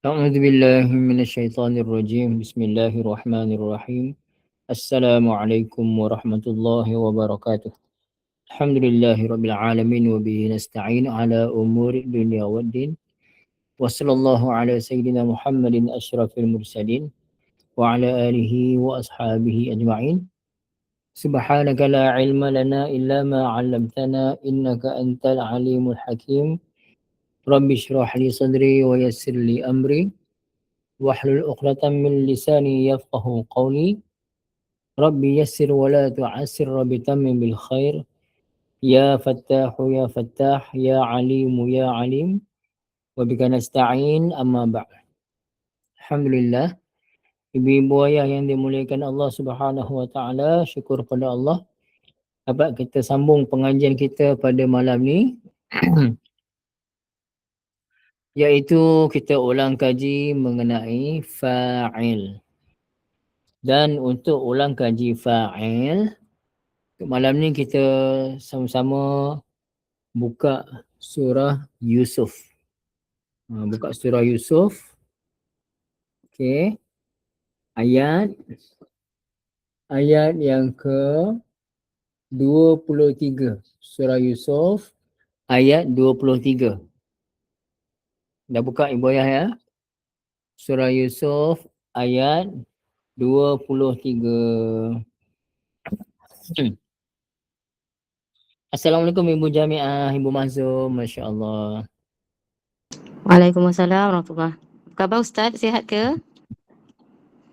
أعوذ بالله من الشيطان الرجيم بسم الله الرحمن الرحيم السلام عليكم ورحمة الله وبركاته الحمد لله رب العالمين وبه نستعين على أمور الدنيا والدين وصلى الله على سيدنا محمد أشرف المرسلين وعلى آله وأصحابه أجمعين سبحانك لا علم لنا إلا ما علمتنا إنك أنت العليم الحكيم رب اشرح لي صدري ويسر لي أمري واحلل عقدة من لساني يفقه قولي ربي يسر ولا تعسر ربي تمم بالخير يا فتاح يا فتاح يا عليم يا عليم وبك نستعين أما بعد. Alhamdulillah, ibu-ibu ayah yang dimuliakan Allah Subhanahu Wa Taala, syukur pada Allah dapat kita sambung pengajian kita pada malam ni iaitu kita ulang kaji mengenai fa'il. Dan untuk ulang kaji fa'il, malam ni kita sama-sama buka surah Yusuf. Buka surah Yusuf. Okey. Ayat yang ke 23. Surah Yusuf ayat 23. Dah buka ibu ayah ya? Surah Yusuf ayat 23. Assalamualaikum Ibu Jamiah, Ibu Mazum, Masya Allah. Waalaikumsalam warahmatullahi. Apa khabar Ustaz? Sihat ke?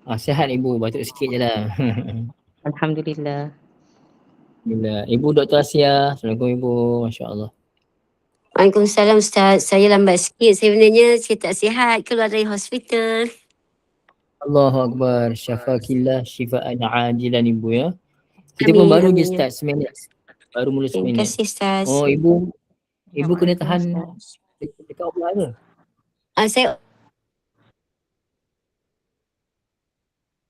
Sihat Ibu, batuk sikit je lah. Alhamdulillah. Alhamdulillah. Ibu Dr. Asia, Assalamualaikum Ibu, Masya Allah. Waalaikumsalam Ustaz. Saya lambat sikit. Sebenarnya saya tak sihat. Keluar dari hospital. Allahu Akbar. Syafakillah syifa'an ajilan Ibu ya. Kita pun baru je start seminit. Baru mula seminit. Terima kasih Ustaz. Oh Ibu kena tahan dekat Allah ke? Saya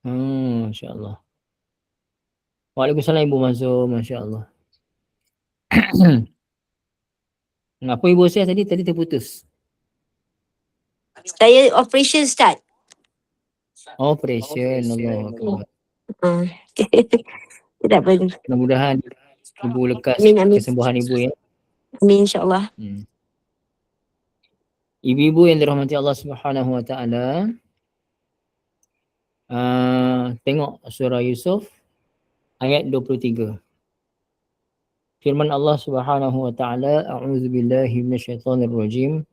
Masya Allah. Waalaikumsalam Ibu Mazum, Masya Allah. Apa Ibu saya tadi terputus? Saya operation start. Operation, Allah Akbar. Tak apa. Mudah-mudahan Ibu lekas kesembuhan Ibu ya. Amin insyaAllah. Ibu-ibu yang dirahmati Allah Subhanahu Wa Taala, tengok surah Yusuf ayat 23. Firman Allah Subhanahu Wa Taala, A'udzubillahi minasyaitonirrajim.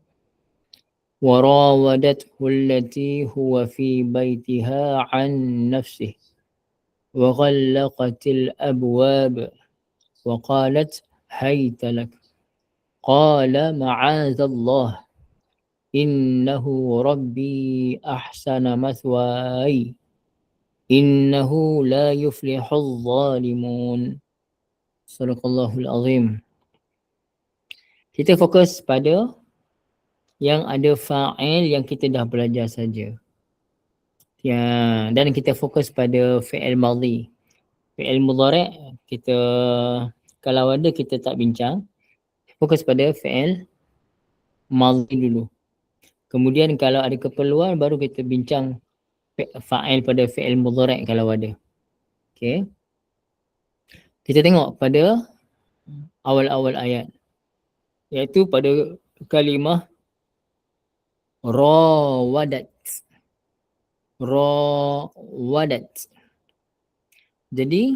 وراودته التي هو في بيتها عن نفسه وغلقت الأبواب وقالت هيت لك قال معاذ الله إنه ربي أحسن مثواي إنه لا يفلح الظالمون. صدق الله العظيم. Kita fokus pada yang ada fa'il yang kita dah belajar saja. Ya, dan kita fokus pada fi'il madhi. Fi'il mudhari' kita kalau ada kita tak bincang. Fokus pada fi'il madhi dulu. Kemudian kalau ada keperluan baru kita bincang fa'il pada fi'il mudhari' kalau ada. Okey. Kita tengok pada awal-awal ayat. Iaitu pada kalimah rawadat. Jadi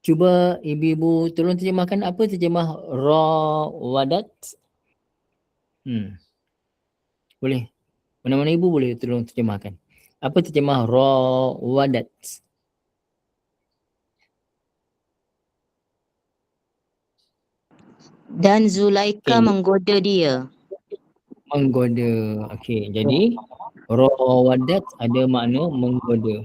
cuba ibu-ibu tolong terjemahkan apa terjemah rawadat. Boleh. Mana-mana ibu boleh tolong terjemahkan. Apa terjemah rawadat? Dan Zulaika menggoda dia. Menggoda. Okey, jadi rawadat ada makna menggoda.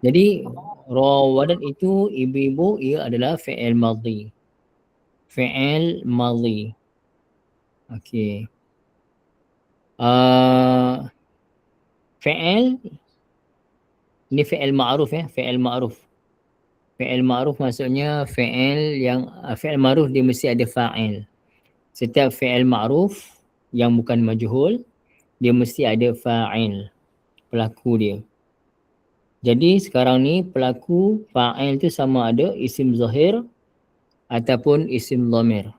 Jadi rawadat itu ibu-ibu ia adalah fi'il madhi. Fi'il madhi. Okey. Fi'il ini fi'il ma'ruf ya, fi'il ma'ruf. Fi'il ma'ruf maksudnya fi'il yang fi'il ma'ruf dia mesti ada fa'il. Setiap fi'il ma'ruf yang bukan majhul dia mesti ada fa'il, pelaku dia. Jadi sekarang ni pelaku fa'il tu sama ada isim zahir ataupun isim dhamir.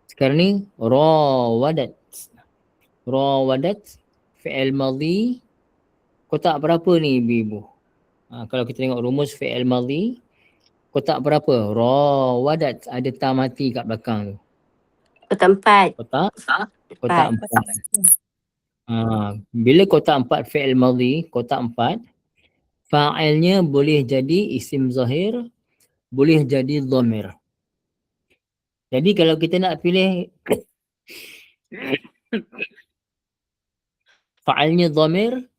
Sekarang ni rawadat. Rawadat fi'il madhi kotak berapa ni ibu-ibu? Kalau kita tengok rumus fi'il madhi, kotak berapa? Rawadat, ada ta mati kat belakang tu. Kotak 4. Kotak 4. Bila kotak 4 fi'il madhi, kotak 4, fa'ilnya boleh jadi isim zahir, boleh jadi dhamir. Jadi kalau kita nak pilih fa'ilnya dhamir,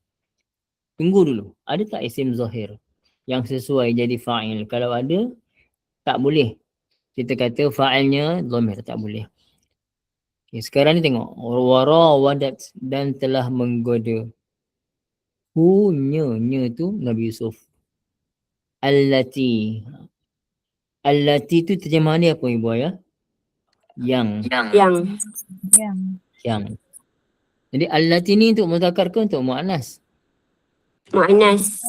tunggu dulu. Ada tak isim zahir yang sesuai jadi fa'il? Kalau ada, tak boleh. Kita kata fa'ilnya dhamir, tak boleh. Okay, sekarang ni tengok. Warawadat, dan telah menggoda. Nya tu Nabi Yusuf. Allati. Allati tu terjemahan dia apa ibu ayah? Yang. Jadi allati ni untuk mudzakkar ke untuk muannas? Mu'annas.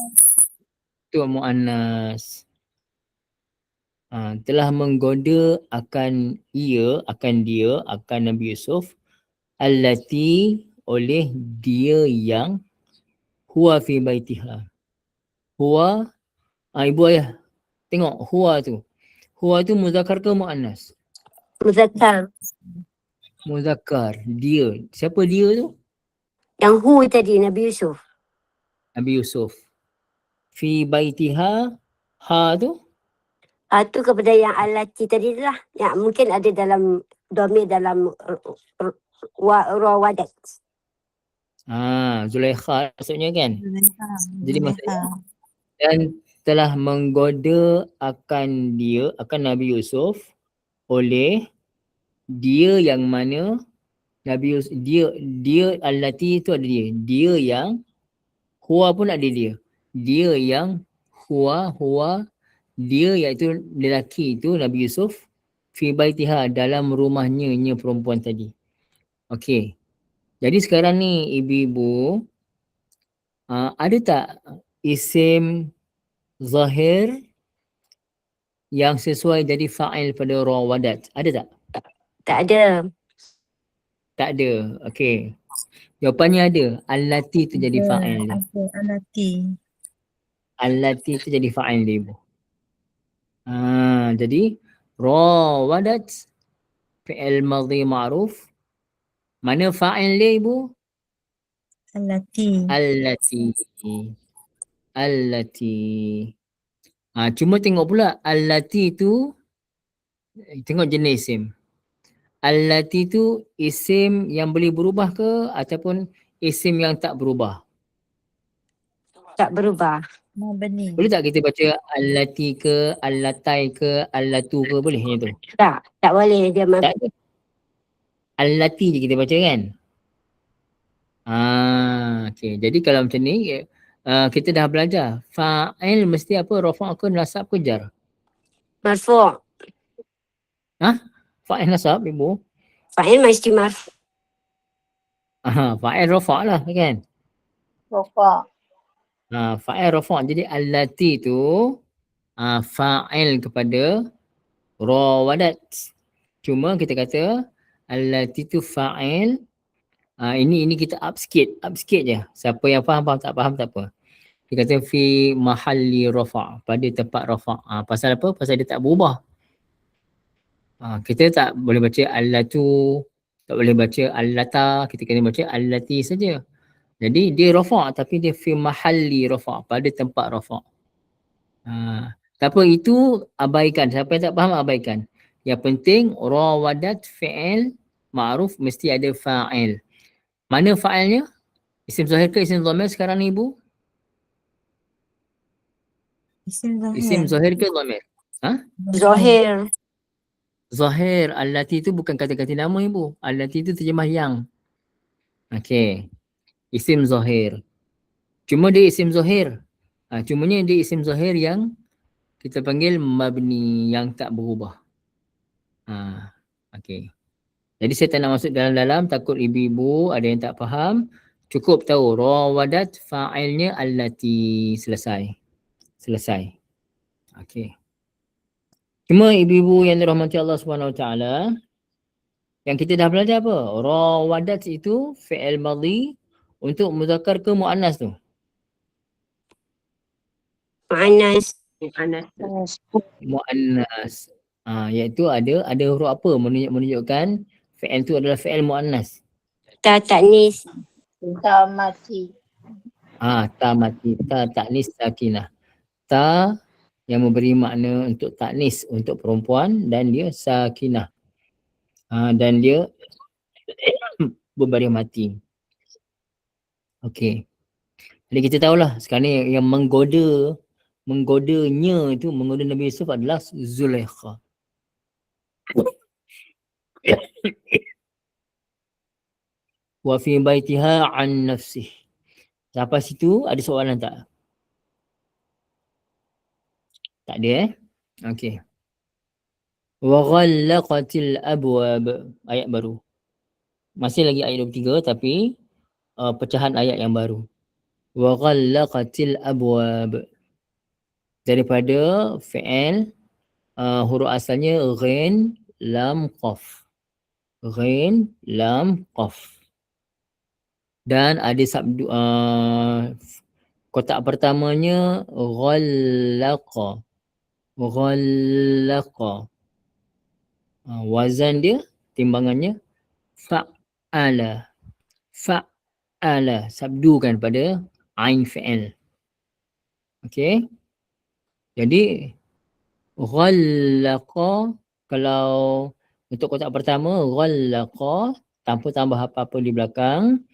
Untuk muannas. Telah menggoda akan dia akan Nabi Yusuf, allati, oleh dia yang, huwa fi baitiha. Huwa, ibu ayah tengok huwa tu. Huwa tu muzakkar ke muannas? Muzakkar. Muzakkar. Dia. Siapa dia tu? Yang hu tadi Nabi Yusuf. Nabi Yusuf. Fi baitiha, ha tu? Tu kepada yang alati tadi tu lah. Yang mungkin ada dalam domir dalam rawadat. Zulaikha maksudnya kan? Jadi maksudnya, dan telah menggoda akan dia, akan Nabi Yusuf, oleh dia yang mana Nabi Yusuf, dia allati tu ada dia. Dia yang, huwa pun ada dia. Dia yang, huwa, dia iaitu lelaki itu Nabi Yusuf, fi baitiha, dalam rumahnya perempuan tadi. Okey. Jadi sekarang ni ibu-ibu, ada tak isim zahir yang sesuai jadi fa'il pada rawadat? Ada tak? Tak ada. Tak ada. Okey. Jawapannya ada. Allati tu jadi fa'il dia. Allati tu jadi fa'il dia ibu. Jadi rawadat fi'il madhi ma'ruf. Mana fa'il dia ibu? Allati. Cuma tengok pula allati tu, tengok jenis isim. Allati tu isim yang boleh berubah ke ataupun isim yang tak berubah? Tak berubah. Boleh tak kita baca allati ke, allatai ke, allatu ke, boleh macam tu? Tak boleh dia Tak ada. Allati je kita baca kan? Okay. Jadi kalau macam ni, kita dah belajar. Fa'il mesti apa? Rafa' ke, nasab ke, jar? Marfu'. Fa'il nasab ibu? Fa'il mesti marfu'. Fa'il rafa' lah kan? Rafa'. Fa'il rafa'. Jadi allati tu fa'il kepada rawadat. Cuma kita kata allati tu fa'il. Ini kita up sikit je. Siapa yang faham, tak faham tak apa. Dia kata fi mahalli rafa', pada tempat rafa'. Pasal apa? Pasal dia tak berubah. Kita tak boleh baca allatu, tak boleh baca allata, kita kena baca allati saja. Jadi dia rafa' tapi dia fi mahalli rafa', pada tempat rafa'. Tak apa, itu abaikan. Siapa yang tak faham abaikan. Yang penting rawadat fi'il ma'ruf mesti ada fa'il. Mana fa'ilnya? Isim zahir ke isim dhamir sekarang ni ibu? Isim zahir ke dhamir? Zahir. Zahir. Allati tu bukan kata-kata nama ibu. Allati tu terjemah yang. Okey. Isim zahir. Cuma dia isim zahir. Cumanya dia isim zahir yang kita panggil mabni, yang tak berubah. Okey. Jadi saya tak nak masuk dalam-dalam, takut ibu-ibu ada yang tak faham. Cukup tahu rawadat fa'ilnya allati. Selesai. Okey. Cuma ibu-ibu yang dirahmati Allah Subhanahu Wa Taala, yang kita dah belajar apa? Rawadat itu fi'il madhi untuk muzakkar ke muannas tu. Mu'annas. Muannas. Iaitu ada huruf apa menunjukkan fi'il tu adalah fi'il muannas. Ta ta'nis. Kita mati. Ta mati, ta ta'nis sakinah. Ta yang memberi makna untuk ta'nis untuk perempuan dan dia sakinah. Dan dia berbaris mati. Okey. Jadi kita tahulah sekarang ni yang menggodanya itu, menggoda Nabi Yusuf adalah Zulaikha. Wa fi baitiha an nafsih. Sampai situ ada soalan tak? Tak ada Okey. Wa ghallaqatil abwab. Ayat baru. Masih lagi ayat 23 tapi pecahan ayat yang baru. Wa ghallaqatil abwab. Daripada fi'il huruf asalnya ghain lam qaf. Ghain lam qaf. Dan ada sabdu kotak pertamanya ghallaqa. Ghallaqa. Wazan dia, timbangannya fa'ala. Fa'ala. Sabdukan pada ain fi'il. Okey. Jadi ghallaqa, kalau untuk kotak pertama ghallaqa tanpa tambah apa-apa di belakang,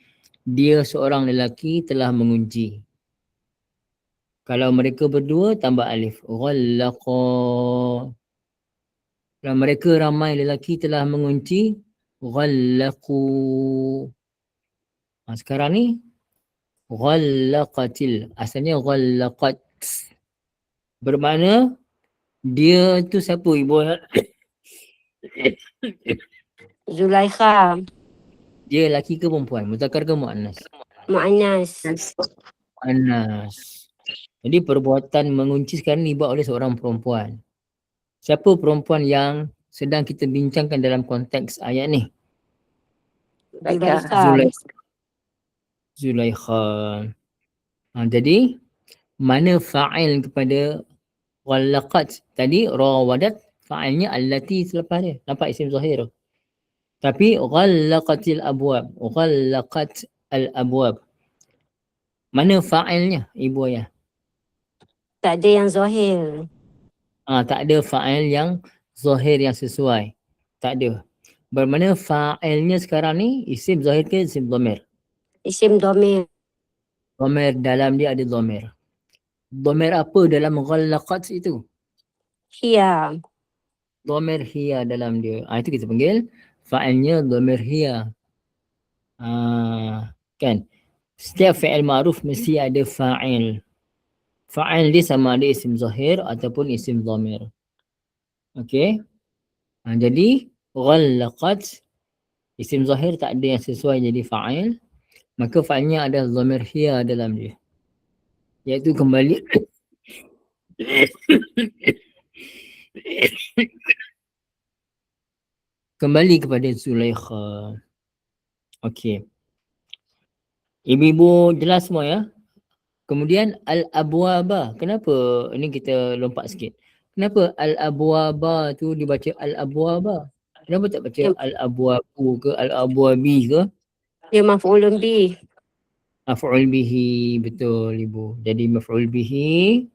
dia seorang lelaki telah mengunci. Kalau mereka berdua tambah alif. Ghallaqa. Kalau mereka ramai lelaki telah mengunci, ghallaqu. Sekarang ni ghallaqatil. Asalnya ghallaqat. Bermakna dia tu siapa ibu? Zulaikha. Dia lelaki ke perempuan? Muzakkar ke muannas? Mu'annas. Muannas. Jadi perbuatan mengunci sekarang ni dibuat oleh seorang perempuan. Siapa perempuan yang sedang kita bincangkan dalam konteks ayat ni? Zulaikha. Jadi mana fa'il kepada ghallaqat tadi? Rawadat, fa'ilnya allati selepas dia. Nampak isim zahir. Tapi ghallaqatil abwab. Ghallaqat al-abwab. Mana fa'ilnya ibu ayah? Tak ada yang zahir. Tak ada fa'il yang zahir yang sesuai. Tak ada. Bermakna fa'ilnya sekarang ni isim zahir ke isim dhamir? Isim dhamir. Dhamir, dalam dia ada dhamir. Dhamir apa dalam ghallaqat itu? Hiya. Dhamir hiya dalam dia. Itu kita panggil fa'ilnya dhamir hiya. Kan? Setiap fi'il ma'ruf mesti ada fa'il. Fa'il dia sama ada isim zahir ataupun isim dhamir. Okey. Jadi ghallaqat, isim zahir tak ada yang sesuai jadi fa'il, maka fa'ilnya ada dhamir hiya dalam dia. Iaitu kembali kembali kepada Zulaikha. Okey. Ibu-ibu jelas semua ya? Kemudian al-abwaba. Kenapa ini kita lompat sikit? Kenapa al-abwaba tu dibaca al-abwaba? Kenapa tak baca al-abwabu ke al-abwabi ke? Dia maf'ulun bih. Maf'ul bihi, betul ibu. Jadi maf'ul bihi,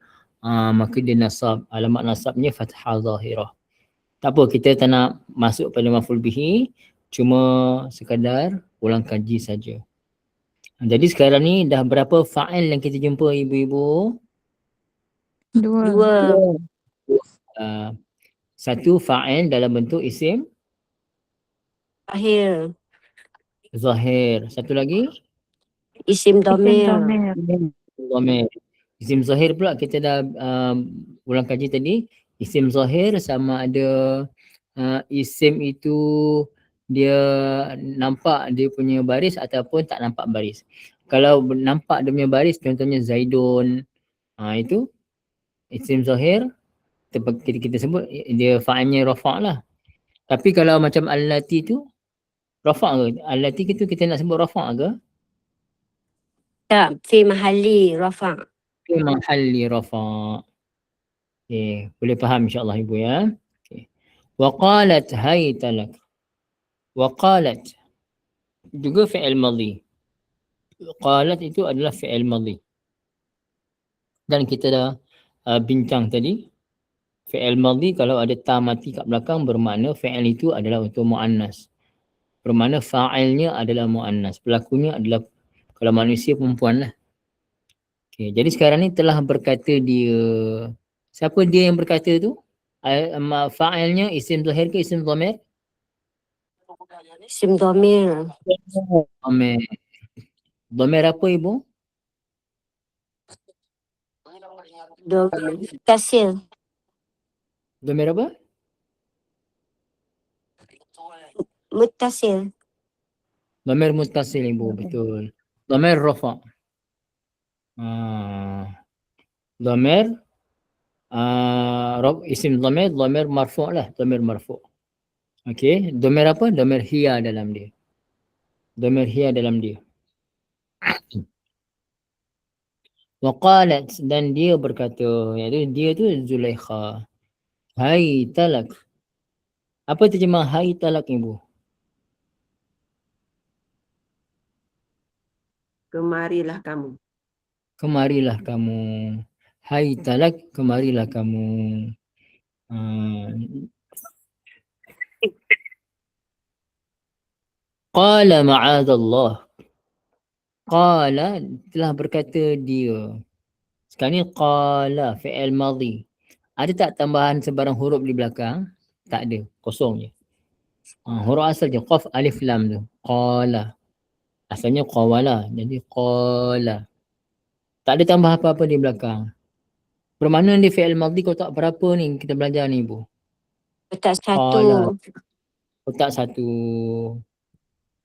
maka dia nasab. Alamat nasabnya fathah zahirah. Tak apa, kita tak nak masuk pada maf'ul bihi, cuma sekadar ulang kaji saja. Jadi sekarang ni dah berapa fa'il yang kita jumpa ibu-ibu? Dua. Satu fa'il dalam bentuk isim Zahir. zahir. Satu lagi Isim dhamir. dhamir. Isim zahir pula kita dah ulang kaji tadi. Isim zahir sama ada isim itu dia nampak dia punya baris ataupun tak nampak baris. Kalau nampak dia punya baris, contohnya Zaidun, itu isim zahir, kita sebut dia fa'ilnya rafa' lah. Tapi kalau macam allati tu rafa' ke? Allati itu kita nak sebut rafa' ke? Tak, fi mahalli rafa'. Fi mahalli rafa'. Okay, boleh faham insyaAllah ibu ya. Okay. Wa qalat haytalak. Wa qalat juga fi'il madhi. Qalat itu adalah fi'il madhi. Dan kita dah bincang tadi, fi'il madhi kalau ada ta mati kat belakang bermakna fi'il itu adalah untuk mu'annas. Bermakna fa'ilnya adalah mu'annas. Pelakunya adalah kalau manusia perempuan lah. Okay, jadi sekarang ni telah berkata dia. Siapa dia yang berkata tu? Fa'ilnya isim zahir ke isim dhamir? Isim dhamir. Dhamir. Dhamir apa ibu? Muttasil. Dhamir apa? Muttasil. Dhamir muttasil ibu, betul. Dhamir rafa'. Dhamir isim dhamir, dhamir marfu' lah, dhamir marfu'. Okey, dhamir apa? Dhamir hiya dalam dia. Dhamir hiya dalam dia. Waqalat, dan dia berkata, iaitu dia tu Zulaikha. Hai talak. Apa terjemah hai talak ibu? Kemarilah kamu. Kemarilah kamu. Hai talak, kemarilah kamu. Qala ma'adallah. Qala telah berkata dia. Sekarang ni qala fi'il madhi. Ada tak tambahan sebarang huruf di belakang? Tak ada, kosong je. Huruf asal je, qaf alif lam tu. Qala. Asalnya qawala, jadi qala. Tak ada tambah apa-apa di belakang. Bermakna dia fi'il madhi kotak berapa ni kita belajar ni ibu? Kotak Qala. 1. Kotak 1.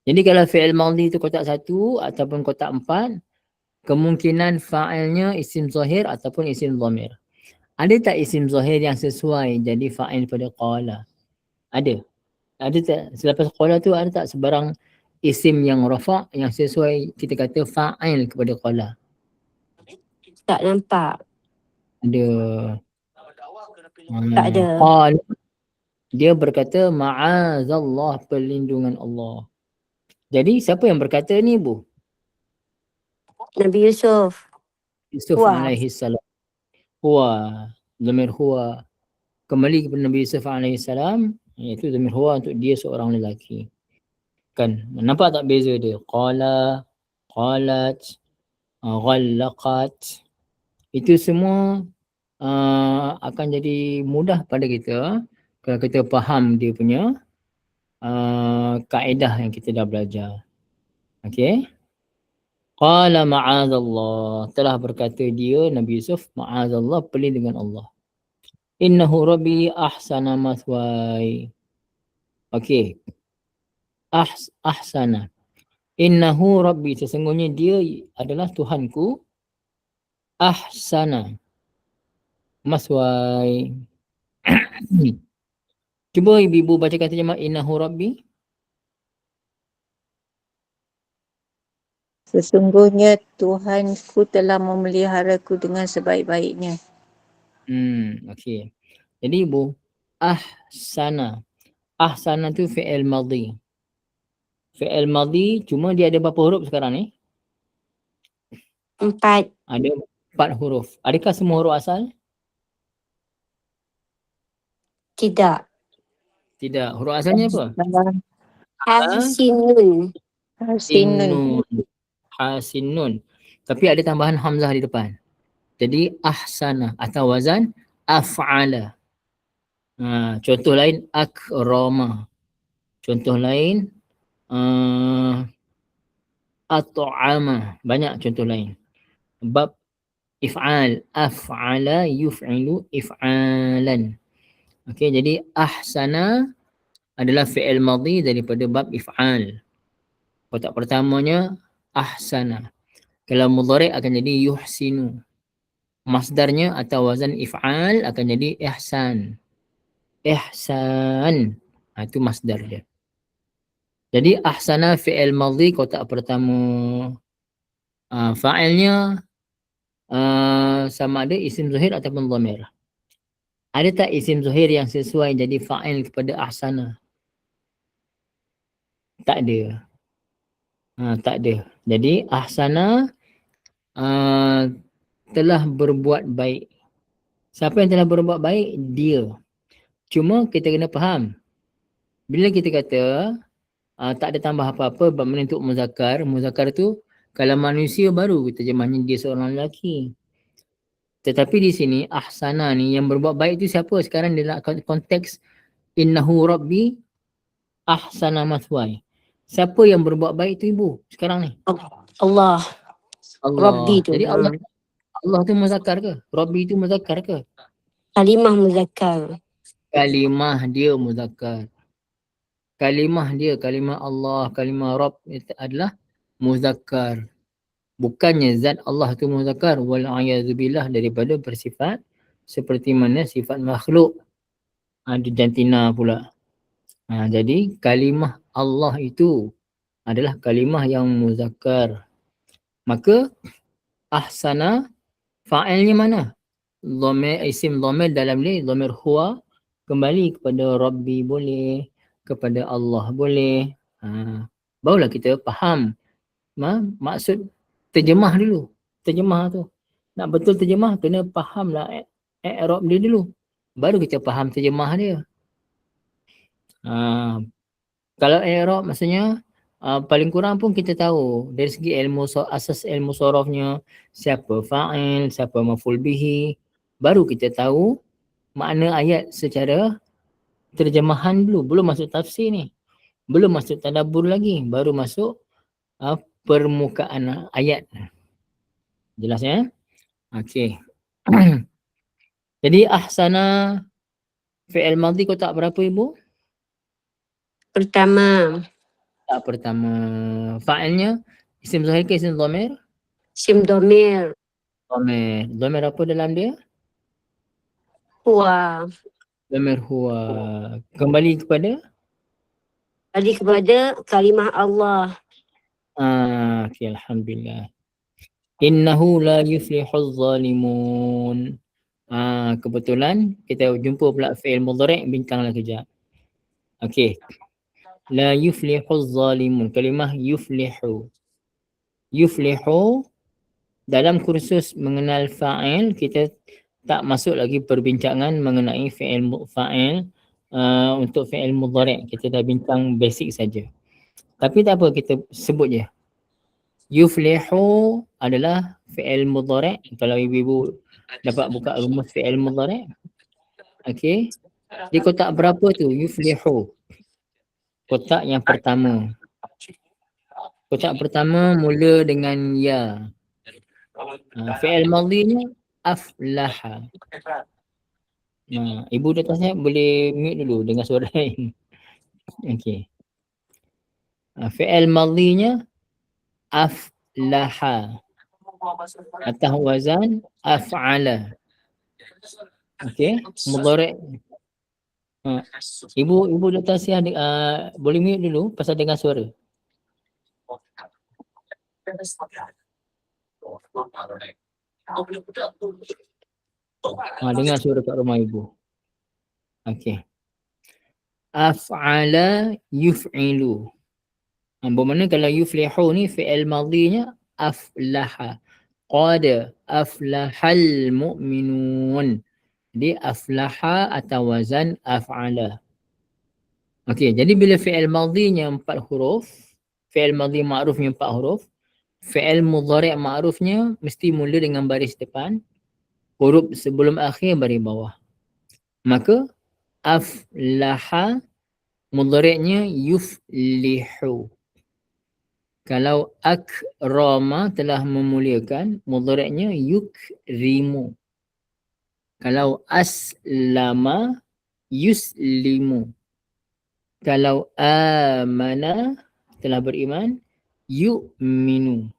Jadi kalau fi'il madhi tu kotak 1 ataupun kotak 4, kemungkinan fa'ilnya isim zahir ataupun isim dhamir. Ada tak isim zahir yang sesuai jadi fa'il pada qala? Ada. Ada tak? Selepas qala tu ada tak sebarang isim yang rafa' yang sesuai kita kata fa'il kepada qala? Tak nampak. Ada. Tak ada. Qala. Dia berkata ma'azallah, perlindungan Allah. Jadi siapa yang berkata ni ibu? Nabi Yusuf. Yusuf Huwa. alaihi salam. Huwa. Dhamir huwa. Kembali kepada Nabi Yusuf alaihi salam. Iaitu dhamir huwa untuk dia seorang lelaki. Kan? Nampak tak beza dia? Qala, qalat, ghallaqat. Itu semua akan jadi mudah pada kita kalau kita faham dia punya kaedah yang kita dah belajar. Okey. Qala ma'azallah, telah berkata dia Nabi Yusuf, ma'azallah, perlindungan Allah. Innahu rabbi ahsana mathwai. Okey. Ahsana. Innahu rabbi, sesungguhnya dia adalah Tuhanku. Ahsana mathwai. Cuba ibu bacakan terjemah innahu rabbi. Sesungguhnya Tuhanku telah memeliharaku dengan sebaik-baiknya. Okey. Jadi ibu, ahsana. Ahsana tu fi'il madhi. Fi'il madhi cuma dia ada berapa huruf sekarang ni? 4. Ada 4 huruf. Adakah semua huruf asal? Tidak. Tidak. Huruf asalnya apa? Hasinun. Hasinun. Hasinun. Tapi ada tambahan hamzah di depan. Jadi ahsana atau wazan af'ala. Contoh lain akrama. Contoh lain at'ama. Banyak contoh lain. Bab if'al, af'ala yuf'ilu if'alan. Okey, jadi ahsana adalah fi'il madhi daripada bab if'al. Kotak pertamanya ahsana. Kalau mudhari' akan jadi yuhsinu. Masdarnya atau wazan if'al akan jadi ihsan. Ihsan. Itu masdar dia. Jadi ahsana fi'il madhi kotak pertama. Fa'ilnya sama ada isim zuhir ataupun dhamir. Ada tak isim zuhir yang sesuai jadi fa'il kepada ahsana? Tak ada. Tak ada. Jadi ahsana telah berbuat baik. Siapa yang telah berbuat baik? Dia. Cuma kita kena faham. Bila kita kata tak ada tambah apa-apa bab menentuk muzakkar. Muzakkar tu kalau manusia baru terjemahnya dia seorang lelaki. Tetapi di sini ahsana ni yang berbuat baik tu siapa? Sekarang dalam konteks innahu rabbi ahsana mathwaya. Siapa yang berbuat baik tu ibu sekarang ni? Allah. Allah. Rabbi tu. Jadi Allah tu muzakkar ke? Rabbi tu muzakkar ke? Kalimah muzakkar. Kalimah dia muzakkar. Kalimah dia, kalimah Allah, kalimah Rabb itu adalah muzakkar. Bukannya zat Allah tu muzakkar. Wal'ayazubillah daripada bersifat seperti mana sifat makhluk. Ada jantina pula. Jadi kalimah Allah itu adalah kalimah yang muzakkar. Maka ahsana fa'ilnya mana? Dhamir, isim dhamir dalam ni, dhamir huwa kembali kepada Rabbi boleh, kepada Allah boleh. Barulah kita faham maksud terjemah dulu. Terjemah tu. Nak betul terjemah kena fahamlah i'rab dia dulu. Baru kita faham terjemah dia. Kalau i'rab maksudnya paling kurang pun kita tahu dari segi ilmu asas ilmu sorofnya, siapa fa'il, siapa maf'ul bihi. Baru kita tahu makna ayat secara terjemahan dulu. Belum masuk tafsir ni. Belum masuk tadabbur lagi. Baru masuk permukaan ayat. Jelas ya? Okey. Jadi ahsana fi'il madhi kotak berapa ibu? Pertama. Tak pertama. Fa'ilnya isim zahir ke isim dhamir? Isim dhamir. Dhamir. Dhamir apa dalam dia? Huwa. Dhamir huwa. Kembali kepada? Kembali kepada kalimah Allah. Okey, alhamdulillah. Innahu la yuflihuz zalimun. Kebetulan kita jumpa pula fi'il mudhari' bincanglah kejap. Okey. La yuflihuz zalimun. Kalimah yuflihu. Yuflihu dalam kursus mengenal fa'il kita tak masuk lagi perbincangan mengenai fi'il fa'il untuk fi'il mudhari'. Kita dah bincang basic saja. Tapi tak apa, kita sebut je. Yuflihu adalah fi'il mudhari'. Kalau ibu-ibu dapat buka rumus fi'il mudhari'. Okey. Di kotak berapa tu yuflihu? Kotak yang pertama. Kotak pertama mula dengan ya. Fi'il madhinya aflaha. Ibu di atasnya boleh mute dulu dengan suara lain. Okey. Fi'il madhinya aflaha. Atas wazan af'ala. Okey. Mudhari'. Ibu di atasnya boleh mute dulu pasal dengar suara. Dengar suara kat rumah ibu. Okey. Af'ala yuf'ilu. Bermakna kalau yuflihu ni fi'il madhinya aflaha. Qad aflahal mu'minun. Jadi aflaha atau wazan af'ala. Okey, jadi bila fi'il madhinya 4 huruf, fi'il madhi ma'rufnya 4 huruf, fi'il mudhari' ma'rufnya mesti mula dengan baris depan, huruf sebelum akhir baris bawah. Maka aflaha mudhari'nya yuflihu. Kalau akrama telah memuliakan, mudhari'nya yukrimu. Kalau aslama yuslimu. Kalau amana telah beriman, yu'minu.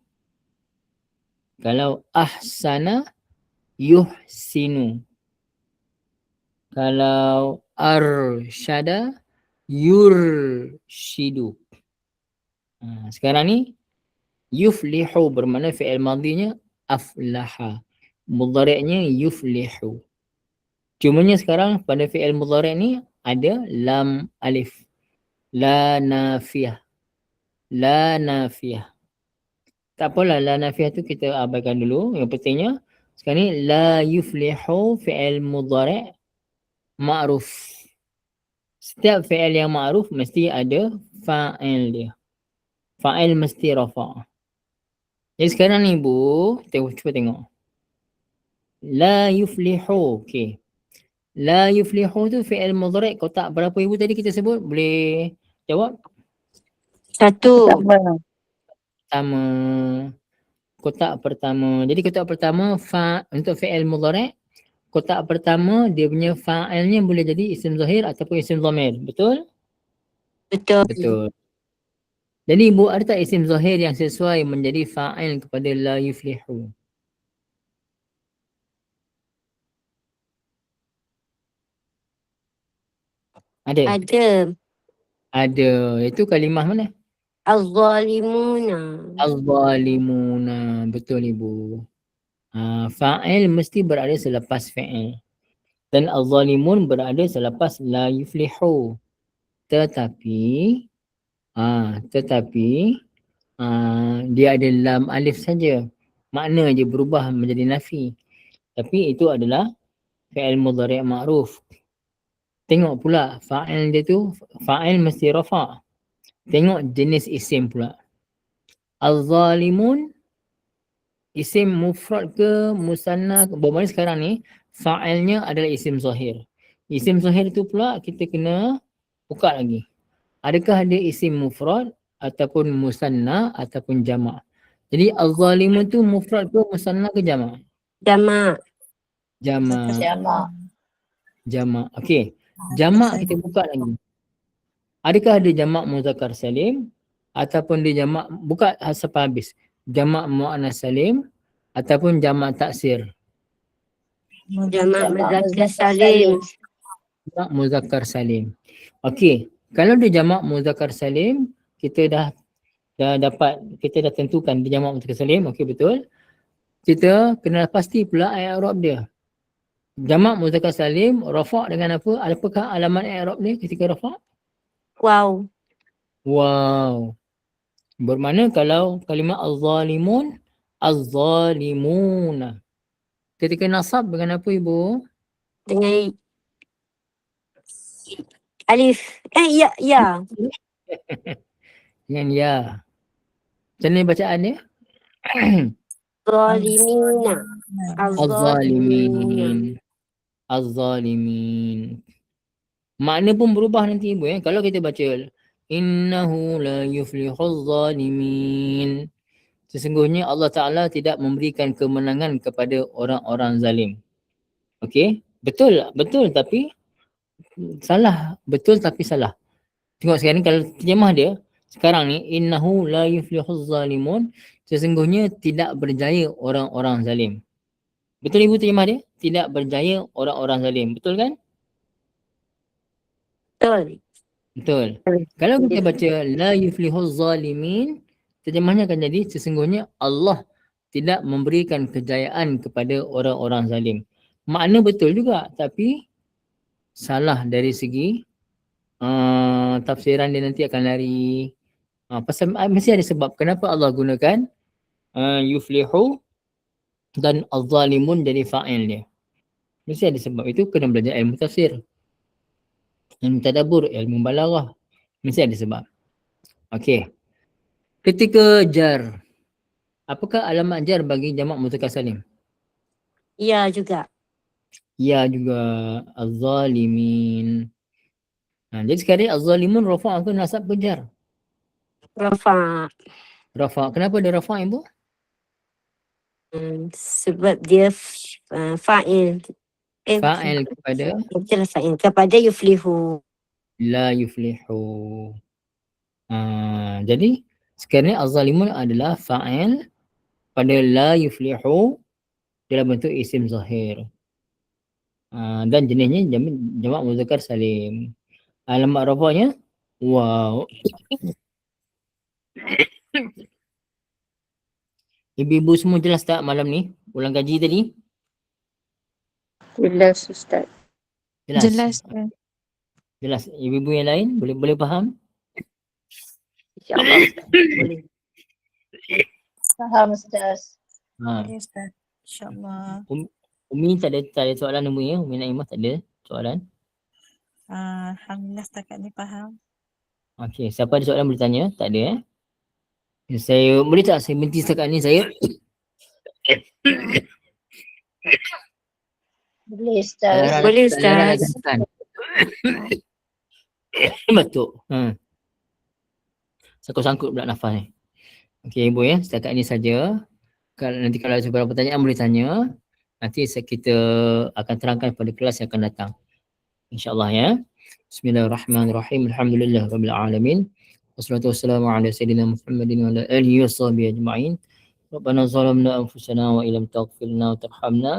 Kalau ahsana, yuhsinu. Kalau arsyada, yurshidu. Sekarang ni yuflihu bermakna fi'il madhinya aflaha. Mudhari'nya yuflihu. Cumanya sekarang pada fi'il mudhari' ni ada lam alif. La nafiyah. La nafiyah. Tak apalah la nafiyah tu kita abaikan dulu. Yang pentingnya sekarang ni la yuflihu fi'il mudhari' ma'ruf. Setiap fi'il yang ma'ruf mesti ada fa'il dia. Fa'il mesti rafa'. Jadi sekarang ni ibu, cuba tengok. La yuflihu. Okay. La yuflihu tu fi'il mudhari' kotak berapa ibu tadi kita sebut? Boleh jawab? Satu. Pertama. Kotak pertama. Jadi kotak pertama untuk fi'il mudhari', kotak pertama dia punya fa'ilnya boleh jadi isim zahir ataupun isim dhamir. Betul? Betul. Betul. Jadi ibu ada tak isim zahir yang sesuai menjadi fa'il kepada la yuflihu? Ada? Ada. Ada. Itu kalimah mana? Al-zalimuna. Al-zalimuna. Betul ibu. Fa'il mesti berada selepas fi'il. Dan al-zalimun berada selepas la yuflihu. Tetapi dia ada lam alif saja. Makna je berubah menjadi nafi. Tapi itu adalah fi'il mudhari' ma'ruf. Tengok pula fa'il dia tu, fa'il mesti rafa'. Tengok jenis isim pula. Al-zalimun isim mufrad ke musanna ke? Bermakna sekarang ni fa'ilnya adalah isim zahir. Isim zahir tu pula kita kena buka lagi. Adakah dia isim mufrad ataupun musanna ataupun jama'? Jadi al-zalimun tu mufrad ke musanna ke jama'? Jama'. Jama'. Okey. Jama' kita buka lagi. Adakah dia jama' muzakkar salim ataupun dia jama' buka sampai habis. Jama' muannas salim ataupun jama' taksir. Jama' muzakkar salim. Jama' muzakkar salim. Okey. Kalau dia jama' muzakkar salim, kita dah tentukan dia jama' muzakkar salim. Okey, betul. Kita kena pasti pula i'rab dia. Jama' muzakkar salim rafa' dengan apa? Apakah alamat i'rab dia ketika rafa'? Wow. Bermakna kalau kalimah al-zalimun, az-zalimuna. Ketika nasab dengan apa ibu? Dengan alif. Ya. Dengan ya. Macam mana bacaan dia? Zalimina. Az-zalimin. Az-zalimin. Makna pun berubah nanti ibu. Kalau kita baca innahu la yuflihuz zalimin. Sesungguhnya Allah Ta'ala tidak memberikan kemenangan kepada orang-orang zalim. Okey? Betul tapi salah. Betul tapi salah. Tengok sekarang ni kalau terjemah dia, sekarang ni innahu la yuflihuz zalimun, sesungguhnya tidak berjaya orang-orang zalim. Betul ibu terjemah dia? Tidak berjaya orang-orang zalim. Betul kan? Betul. Kalau kita baca la yuflihuz zalimin, terjemahnya akan jadi sesungguhnya Allah tidak memberikan kejayaan kepada orang-orang zalim. Makna betul juga tapi salah dari segi tafsiran dia nanti akan lari. Pasal mesti ada sebab kenapa Allah gunakan yuflihu dan az-zalimun jadi fa'il dia. Mesti ada sebab. Itu kena belajar ilmu tafsir, ilmu tadabbur, ilmu balaghah. Mesti ada sebab. Okey. Ketika jar, apakah alamat jar bagi jamak muzakkar salim? Ya juga. Ya juga. Az-zalimin. Jadi sekarang az-zalimun rafa' ke nasab ke jar? Rafa'. Kenapa dia rafa' ibu? Sebab dia fa'il. Fa'il kepada? Betul fa'il kepada yuflihu. La yuflihu. Jadi sekarang ni az-zalimun adalah fa'il pada la yuflihu dalam bentuk isim zahir. Dan jenisnya jamak muzakkar salim. Alamat rafa'nya waw. Ibu-ibu semua jelas tak malam ni? Ulang kaji tadi? Jelas Ustaz. Jelas. Jelas. Jelas. Ibu-ibu yang lain boleh faham? InsyaAllah Ustaz. Boleh. Faham Ustaz. Boleh Ustaz. InsyaAllah. Umi tak ada soalan Umi ya? Umi Naimah tak ada soalan? Alhamdulillah setakat ni faham. Okey, siapa ada soalan boleh tanya? Tak ada eh? Saya boleh tak saya berhenti setakat ni saya? Boleh Ustaz. Boleh Ustaz. Betul. Sangkut-sangkut pula nafas ni. Okey Ibu ya, setakat ini saja. Nanti kalau ada beberapa pertanyaan boleh tanya. Nanti kita akan terangkan pada kelas yang akan datang. InsyaAllah ya. Bismillahirrahmanirrahim. Alhamdulillahirabbil alamin. Wassalatu wassalamu ala sayyidina Muhammadin wa ala alihi washabihi ajma'in. Rabbana zalamna anfusana wa illam taghfir lana wa tarhamna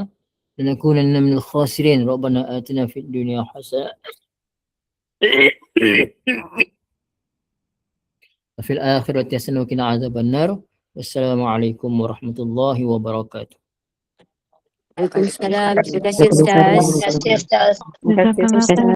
lanakunanna minal khasirin. Rabbana atina fid dunya hasanah wa fil akhirati hasanah wa qina adzaban nar. Wassalamualaikum warahmatullahi wabarakatuh. Waalaikumsalam. Terima kasih Ustaz. Terima kasih Ustaz.